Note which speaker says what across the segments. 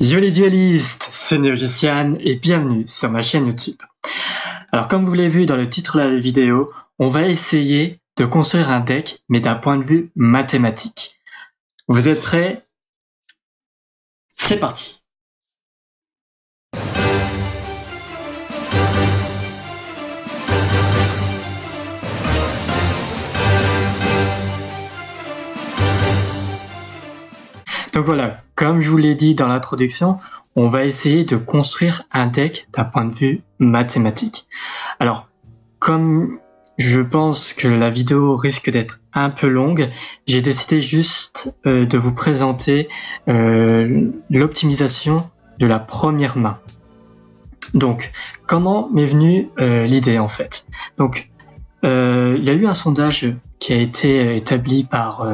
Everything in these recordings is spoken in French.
Speaker 1: Yo les duelistes, c'est NeoGician et bienvenue sur ma chaîne YouTube. Alors comme vous l'avez vu dans le titre de la vidéo, on va essayer de construire un deck mais d'un point de vue mathématique. Vous êtes prêts? C'est parti! Donc voilà, comme je vous l'ai dit dans l'introduction, on va essayer de construire un deck d'un point de vue mathématique. Alors, comme je pense que la vidéo risque d'être un peu longue, j'ai décidé juste de vous présenter l'optimisation de la première main. Donc, comment m'est venue l'idée en fait? Donc, il y a eu un sondage qui a été établi par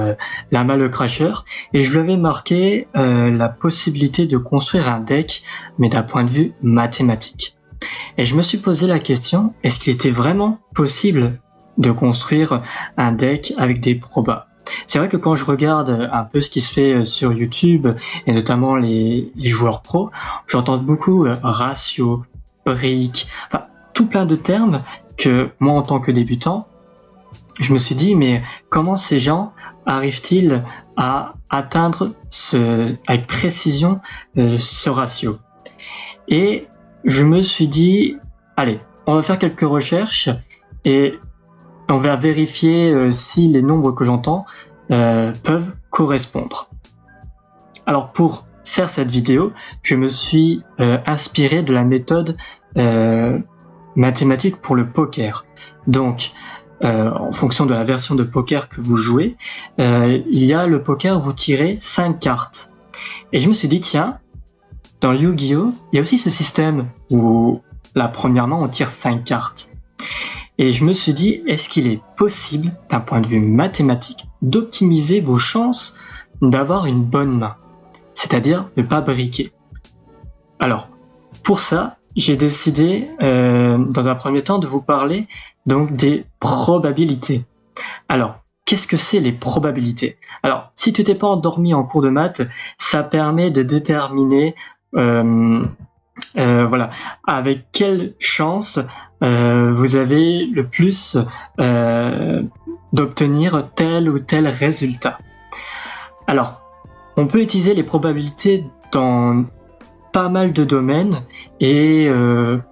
Speaker 1: Lama le Crasher et je lui avais marqué la possibilité de construire un deck mais d'un point de vue mathématique. Et je me suis posé la question, est-ce qu'il était vraiment possible de construire un deck avec des probas? C'est vrai que quand je regarde un peu ce qui se fait sur YouTube et notamment les joueurs pros, j'entends beaucoup ratio, briques, enfin tout plein de termes que moi en tant que débutant, je me suis dit mais comment ces gens arrivent-ils à atteindre avec précision ce ratio? Et je me suis dit allez, on va faire quelques recherches et on va vérifier si les nombres que j'entends peuvent correspondre. Alors pour faire cette vidéo, je me suis inspiré de la méthode mathématique pour le poker. Donc, en fonction de la version de poker que vous jouez, il y a le poker, vous tirez 5 cartes. Et je me suis dit, tiens, dans Yu-Gi-Oh, il y a aussi ce système où la première main, on tire 5 cartes. Et je me suis dit, est-ce qu'il est possible, d'un point de vue mathématique, d'optimiser vos chances d'avoir une bonne main? C'est-à-dire ne pas briquer. Alors, pour ça, j'ai décidé, dans un premier temps, de vous parler donc des probabilités. Alors, qu'est-ce que c'est les probabilités? Alors, si tu t'es pas endormi en cours de maths, ça permet de déterminer, voilà, avec quelle chance vous avez le plus d'obtenir tel ou tel résultat. Alors, on peut utiliser les probabilités dans pas mal de domaines et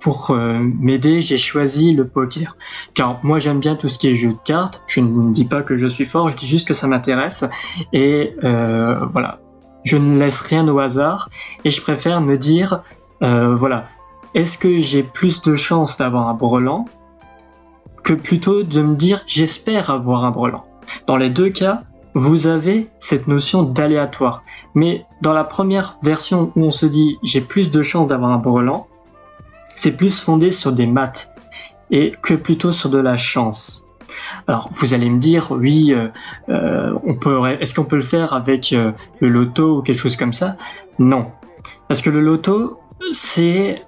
Speaker 1: pour m'aider, j'ai choisi le poker. Car moi j'aime bien tout ce qui est jeu de cartes, je ne dis pas que je suis fort, je dis juste que ça m'intéresse et voilà, je ne laisse rien au hasard et je préfère me dire voilà, est-ce que j'ai plus de chances d'avoir un brelan que plutôt de me dire j'espère avoir un brelan. Dans les deux cas, vous avez cette notion d'aléatoire. Mais dans la première version où on se dit j'ai plus de chances d'avoir un brelan, c'est plus fondé sur des maths et que plutôt sur de la chance. Alors vous allez me dire oui, est-ce qu'on peut le faire avec le loto ou quelque chose comme ça? Non, parce que le loto c'est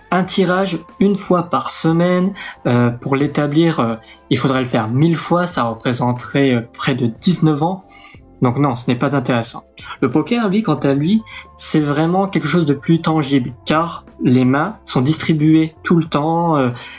Speaker 1: un tirage une fois par semaine. Pour l'établir, il faudrait le faire 1000 fois, ça représenterait près de 19 ans. Donc non, ce n'est pas intéressant. Le poker, lui, quant à lui, c'est vraiment quelque chose de plus tangible, car les mains sont distribuées tout le temps,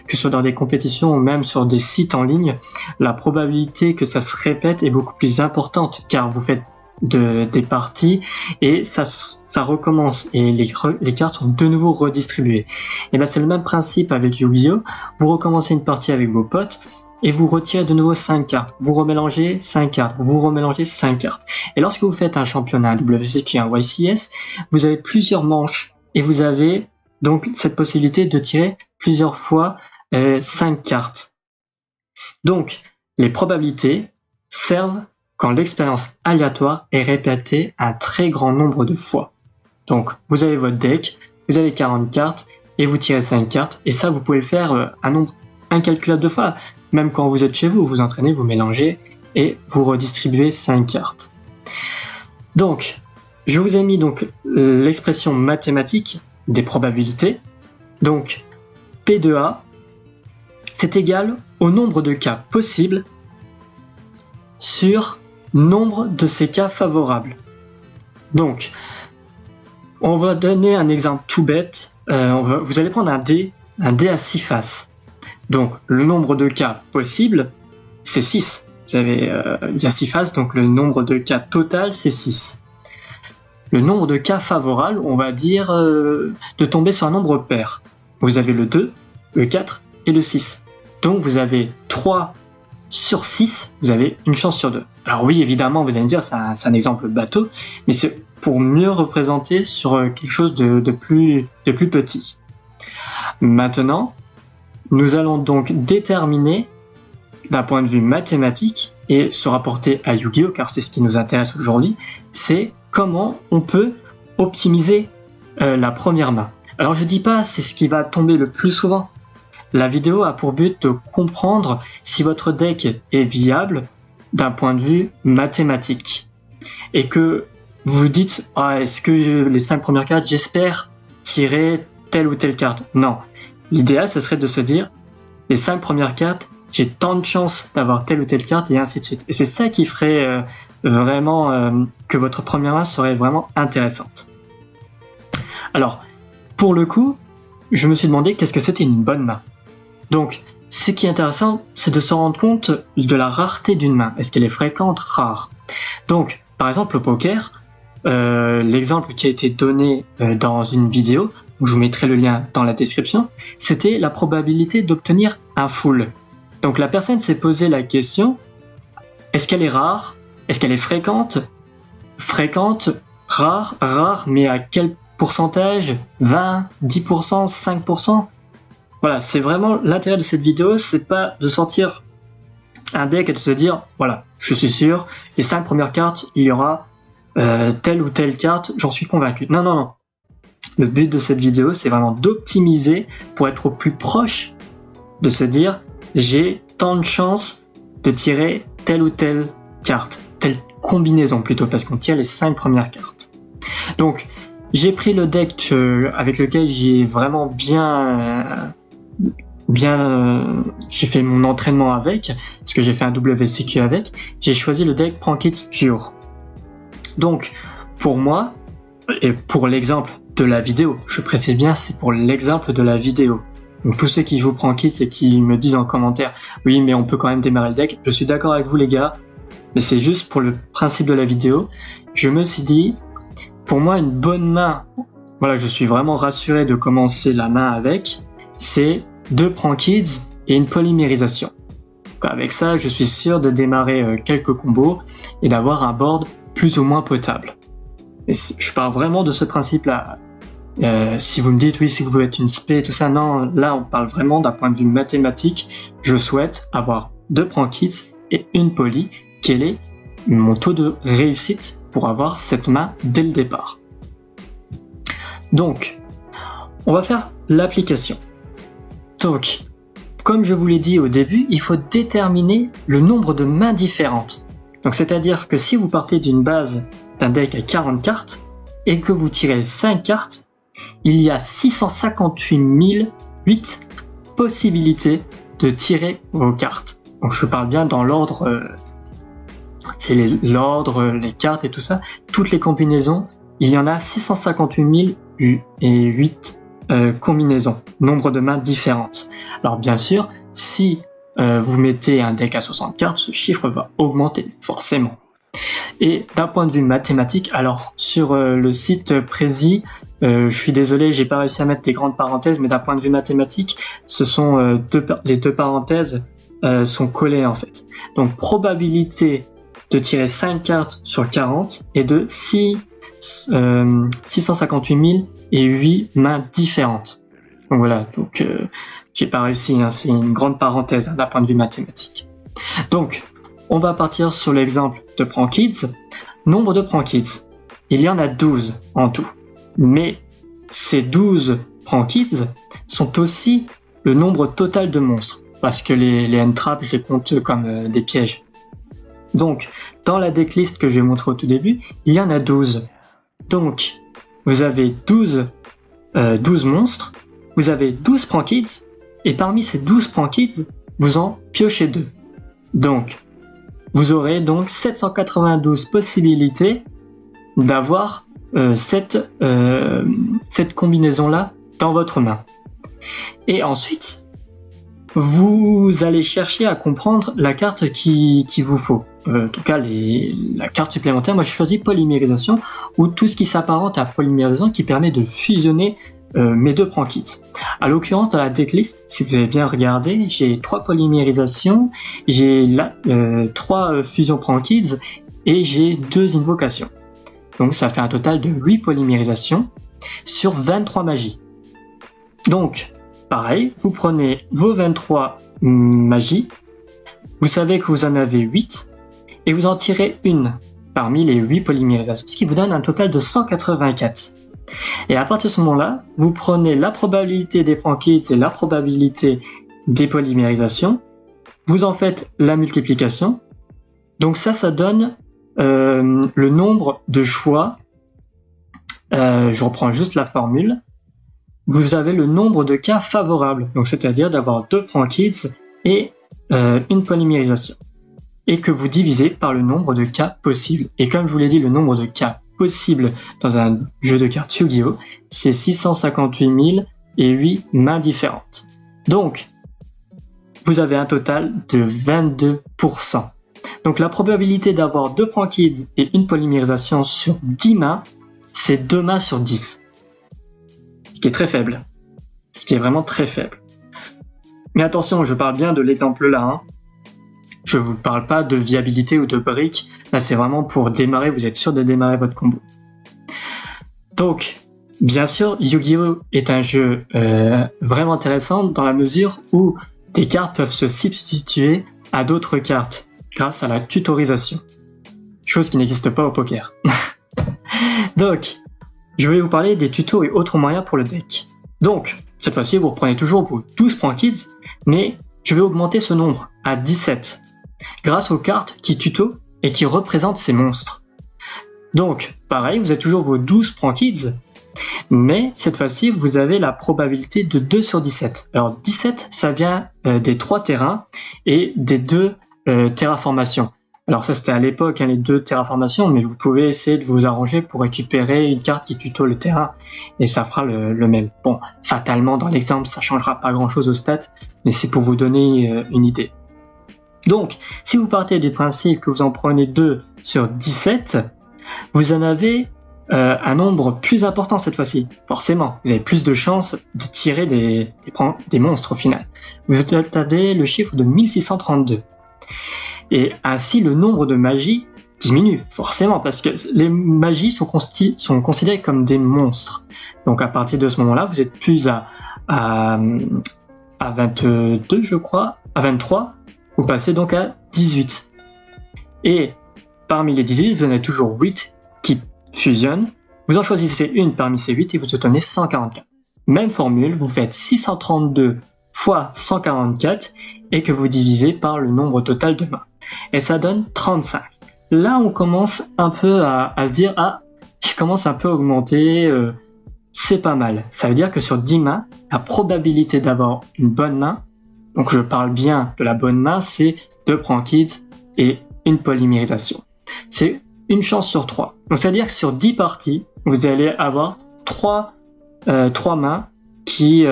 Speaker 1: que ce soit dans des compétitions ou même sur des sites en ligne. La probabilité que ça se répète est beaucoup plus importante, car vous faites des parties et ça recommence et les cartes sont de nouveau redistribuées. Et ben c'est le même principe avec Yu-Gi-Oh! Vous recommencez une partie avec vos potes et vous retirez de nouveau 5 cartes, vous remélangez 5 cartes, vous remélangez 5 cartes. Et lorsque vous faites un championnat, un WCQ, un YCS, vous avez plusieurs manches et vous avez donc cette possibilité de tirer plusieurs fois 5 cartes. Donc les probabilités servent quand l'expérience aléatoire est répétée un très grand nombre de fois. Donc, vous avez votre deck, vous avez 40 cartes, et vous tirez 5 cartes, et ça, vous pouvez le faire un nombre incalculable de fois. Même quand vous êtes chez vous, vous entraînez, vous mélangez, et vous redistribuez 5 cartes. Donc, je vous ai mis donc l'expression mathématique des probabilités. Donc, P de A, c'est égal au nombre de cas possibles sur nombre de ces cas favorables. Donc, On va donner un exemple tout bête. Vous allez prendre un dé à 6 faces. Donc le nombre de cas possibles, c'est 6. Il y a 6 faces, donc le nombre de cas total, c'est 6. Le nombre de cas favorables, on va dire de tomber sur un nombre pair. Vous avez le 2, le 4 et le 6. Donc vous avez 3 sur 6, vous avez une chance sur 2. Alors oui, évidemment, vous allez me dire, c'est un exemple bateau, mais c'est pour mieux représenter sur quelque chose de plus petit. Maintenant, nous allons donc déterminer d'un point de vue mathématique et se rapporter à Yu-Gi-Oh, car c'est ce qui nous intéresse aujourd'hui, c'est comment on peut optimiser la première main. Alors je dis pas c'est ce qui va tomber le plus souvent. La vidéo a pour but de comprendre si votre deck est viable d'un point de vue mathématique. Et que vous vous dites, est-ce que les 5 premières cartes, j'espère tirer telle ou telle carte. Non. L'idéal, ce serait de se dire, les 5 premières cartes, j'ai tant de chances d'avoir telle ou telle carte et ainsi de suite. Et c'est ça qui ferait vraiment que votre première main serait vraiment intéressante. Alors, pour le coup, je me suis demandé qu'est-ce que c'était une bonne main. Donc, ce qui est intéressant, c'est de se rendre compte de la rareté d'une main. Est-ce qu'elle est fréquente, rare? Donc, par exemple, au poker, l'exemple qui a été donné dans une vidéo, où je vous mettrai le lien dans la description, c'était la probabilité d'obtenir un full. Donc la personne s'est posé la question, est-ce qu'elle est rare? Est-ce qu'elle est fréquente? Fréquente, rare, mais à quel pourcentage? 20, 10%, 5%? Voilà, c'est vraiment l'intérêt de cette vidéo, c'est pas de sortir un deck et de se dire, voilà, je suis sûr, les 5 premières cartes, il y aura telle ou telle carte, j'en suis convaincu. Non. Le but de cette vidéo, c'est vraiment d'optimiser pour être au plus proche de se dire, j'ai tant de chances de tirer telle ou telle carte, telle combinaison plutôt, parce qu'on tire les 5 premières cartes. Donc, j'ai pris le deck avec lequel j'ai vraiment j'ai fait mon entraînement avec, parce que j'ai fait un WCQ avec, j'ai choisi le deck Prankits Pure. Donc, pour moi, et pour l'exemple de la vidéo, je précise bien, c'est pour l'exemple de la vidéo. Donc tous ceux qui jouent Prankits et qui me disent en commentaire, oui mais on peut quand même démarrer le deck, je suis d'accord avec vous les gars, mais c'est juste pour le principe de la vidéo. Je me suis dit, pour moi une bonne main, voilà, je suis vraiment rassuré de commencer la main avec, c'est 2 Prankits et une polymérisation. Donc avec ça, je suis sûr de démarrer quelques combos et d'avoir un board plus ou moins potable. Et je pars vraiment de ce principe-là. Si vous me dites oui, si vous êtes une spé et tout ça, non, là on parle vraiment d'un point de vue mathématique. Je souhaite avoir 2 Prankits et une poly. Quel est mon taux de réussite pour avoir cette main dès le départ? Donc, on va faire l'application. Donc, comme je vous l'ai dit au début, il faut déterminer le nombre de mains différentes. Donc, c'est-à-dire que si vous partez d'une base d'un deck à 40 cartes et que vous tirez 5 cartes, il y a 658 008 possibilités de tirer vos cartes. Donc je parle bien dans l'ordre, c'est l'ordre, les cartes et tout ça, toutes les combinaisons, il y en a 658 008 combinaisons, nombre de mains différentes. Alors bien sûr, si vous mettez un deck à 60 cartes, ce chiffre va augmenter, forcément. Et d'un point de vue mathématique, alors sur le site Prezi, je suis désolé, j'ai pas réussi à mettre des grandes parenthèses, mais d'un point de vue mathématique, ce sont les 2 parenthèses sont collées en fait. Donc probabilité de tirer 5 cartes sur 40 est de 658 008 mains différentes. Donc voilà, donc j'ai pas réussi, hein, c'est une grande parenthèse d'un point de vue mathématique. Donc on va partir sur l'exemple de Prankits. Nombre de Prankits, il y en a 12 en tout. Mais ces 12 Prankits sont aussi le nombre total de monstres, parce que les N-Traps, je les compte comme des pièges. Donc, dans la decklist que j'ai montré au tout début, il y en a 12. Donc, vous avez 12 monstres, vous avez 12 Prankits, et parmi ces 12 Prankits, vous en piochez 2. Donc, vous aurez donc 792 possibilités d'avoir cette combinaison-là dans votre main. Et ensuite, vous allez chercher à comprendre la carte qui vous faut. En tout cas, la carte supplémentaire, moi je choisis polymérisation, ou tout ce qui s'apparente à polymérisation qui permet de fusionner mes deux prankids. À l'occurrence, dans la decklist, si vous avez bien regardé, j'ai 3 polymérisations, j'ai 3 fusions prankids et j'ai 2 invocations. Donc ça fait un total de 8 polymérisations sur 23 magies. Donc, pareil, vous prenez vos 23 magies, vous savez que vous en avez 8, et vous en tirez une parmi les 8 polymérisations, ce qui vous donne un total de 184. Et à partir de ce moment-là, vous prenez la probabilité des prankids et la probabilité des polymérisations, vous en faites la multiplication, donc ça donne le nombre de choix, je reprends juste la formule, vous avez le nombre de cas favorables, donc c'est-à-dire d'avoir 2 prankids et une polymérisation, et que vous divisez par le nombre de cas possibles. Et comme je vous l'ai dit, le nombre de cas possibles dans un jeu de cartes Yu-Gi-Oh, c'est 658 008 mains différentes. Donc, vous avez un total de 22%. Donc la probabilité d'avoir 2 prankids et une polymérisation sur 10 mains, c'est 2 mains sur 10. Ce qui est très faible. Ce qui est vraiment très faible. Mais attention, je parle bien de l'exemple là. Hein. Je ne vous parle pas de viabilité ou de briques. Là, c'est vraiment pour démarrer. Vous êtes sûr de démarrer votre combo. Donc, bien sûr, Yu-Gi-Oh! Est un jeu vraiment intéressant dans la mesure où des cartes peuvent se substituer à d'autres cartes grâce à la tutorisation. Chose qui n'existe pas au poker. Donc, je vais vous parler des tutos et autres moyens pour le deck. Donc, cette fois-ci, vous reprenez toujours vos 12 prankids, mais je vais augmenter ce nombre à 17, grâce aux cartes qui tuto et qui représentent ces monstres. Donc, pareil, vous avez toujours vos 12 prankids, mais cette fois-ci, vous avez la probabilité de 2 sur 17. Alors, 17, ça vient des 3 terrains et des 2 terraformations. Alors ça c'était à l'époque, hein, les 2 terraformations, mais vous pouvez essayer de vous arranger pour récupérer une carte qui tuto le terrain, et ça fera le même. Bon, fatalement dans l'exemple ça changera pas grand chose aux stats, mais c'est pour vous donner une idée. Donc, si vous partez du principe que vous en prenez 2 sur 17, vous en avez un nombre plus important cette fois-ci, forcément. Vous avez plus de chances de tirer des monstres au final. Vous attendez le chiffre de 1632. Et ainsi, le nombre de magies diminue, forcément, parce que les magies sont considérées comme des monstres. Donc à partir de ce moment-là, vous êtes plus à 22, je crois, à 23, vous passez donc à 18. Et parmi les 18, vous en avez toujours 8 qui fusionnent. Vous en choisissez une parmi ces 8 et vous obtenez 144. Même formule, vous faites 632 fois 144 et que vous divisez par le nombre total de mains. Et ça donne 35. Là, on commence un peu à se dire, ah, je commence un peu à augmenter, c'est pas mal. Ça veut dire que sur 10 mains, la probabilité d'avoir une bonne main, donc je parle bien de la bonne main, c'est 2 prankids et une polymérisation. C'est une chance sur 3. Donc c'est-à-dire que sur 10 parties, vous allez avoir 3 mains qui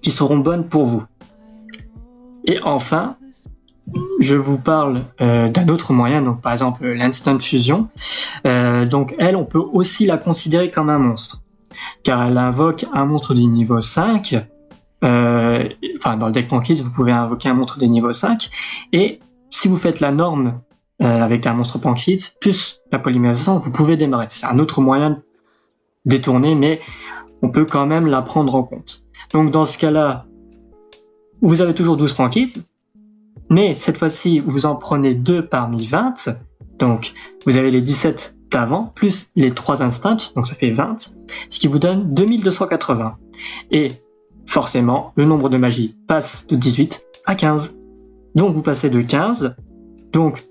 Speaker 1: seront bonnes pour vous. Et enfin, je vous parle d'un autre moyen, donc par exemple l'instant fusion. Donc elle, on peut aussi la considérer comme un monstre, car elle invoque un monstre du niveau 5. Enfin, dans le deck Prankids, vous pouvez invoquer un monstre de niveau 5. Et si vous faites la norme avec un monstre Prankids plus la polymérisation, vous pouvez démarrer. C'est un autre moyen de détourner, mais on peut quand même la prendre en compte. Donc dans ce cas-là, vous avez toujours 12 Prankids, mais cette fois-ci, vous en prenez 2 parmi 20. Donc, vous avez les 17 d'avant, plus les 3 instants, donc ça fait 20, ce qui vous donne 2280. Et forcément, le nombre de magies passe de 18 à 15. Donc, vous passez de 15, donc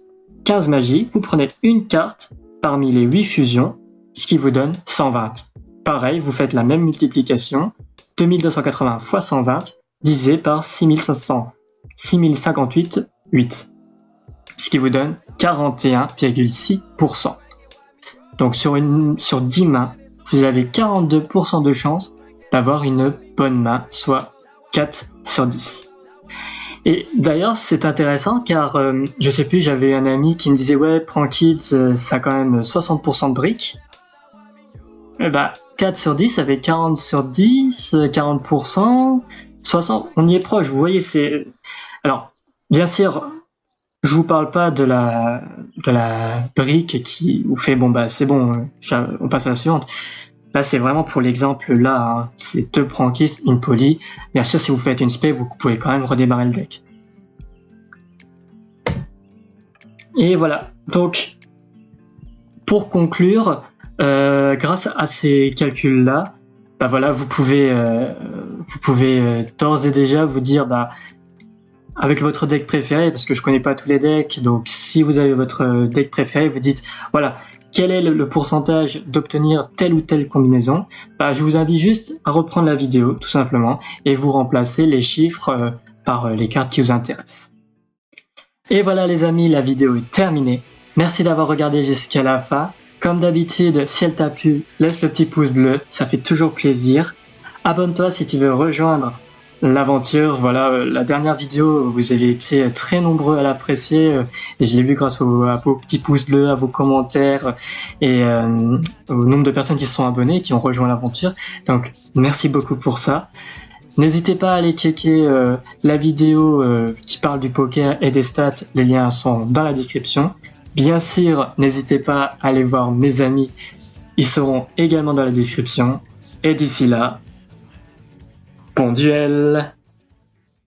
Speaker 1: 15 magies, vous prenez une carte parmi les 8 fusions, ce qui vous donne 120. Pareil, vous faites la même multiplication, 2280 fois 120, divisé par 6058,8, ce qui vous donne 41,6%. Donc sur 10 mains, vous avez 42% de chance d'avoir une bonne main, soit 4 sur 10. Et d'ailleurs, c'est intéressant car, je sais plus, j'avais un ami qui me disait « Ouais, prends Kids, ça a quand même 60% de briques. » Et 4 sur 10, ça fait 40 sur 10, 40%, 60, on y est proche, vous voyez, c'est... Alors, bien sûr, je vous parle pas de la brique qui vous fait c'est bon, on passe à la suivante. Là, c'est vraiment pour l'exemple là, hein. C'est 2 Prankis, une poly. Bien sûr, si vous faites une spé, vous pouvez quand même redémarrer le deck. Et voilà. Donc, pour conclure, grâce à ces calculs-là, voilà, vous pouvez d'ores et déjà vous dire, avec votre deck préféré, parce que je connais pas tous les decks, donc si vous avez votre deck préféré, vous dites, voilà, quel est le pourcentage d'obtenir telle ou telle combinaison. Je vous invite juste à reprendre la vidéo, tout simplement, et vous remplacer les chiffres par les cartes qui vous intéressent. Et voilà les amis, la vidéo est terminée. Merci d'avoir regardé jusqu'à la fin. Comme d'habitude, si elle t'a plu, laisse le petit pouce bleu, ça fait toujours plaisir. Abonne-toi si tu veux rejoindre l'aventure. Voilà, la dernière vidéo, vous avez été très nombreux à l'apprécier et je l'ai vu grâce à vos petits pouces bleus, à vos commentaires et au nombre de personnes qui se sont abonnées, qui ont rejoint l'aventure. Donc merci beaucoup pour ça. N'hésitez pas à aller checker la vidéo qui parle du poker et des stats, les liens sont dans la description. Bien sûr, n'hésitez pas à aller voir mes amis, ils seront également dans la description. Et d'ici là, bon duel!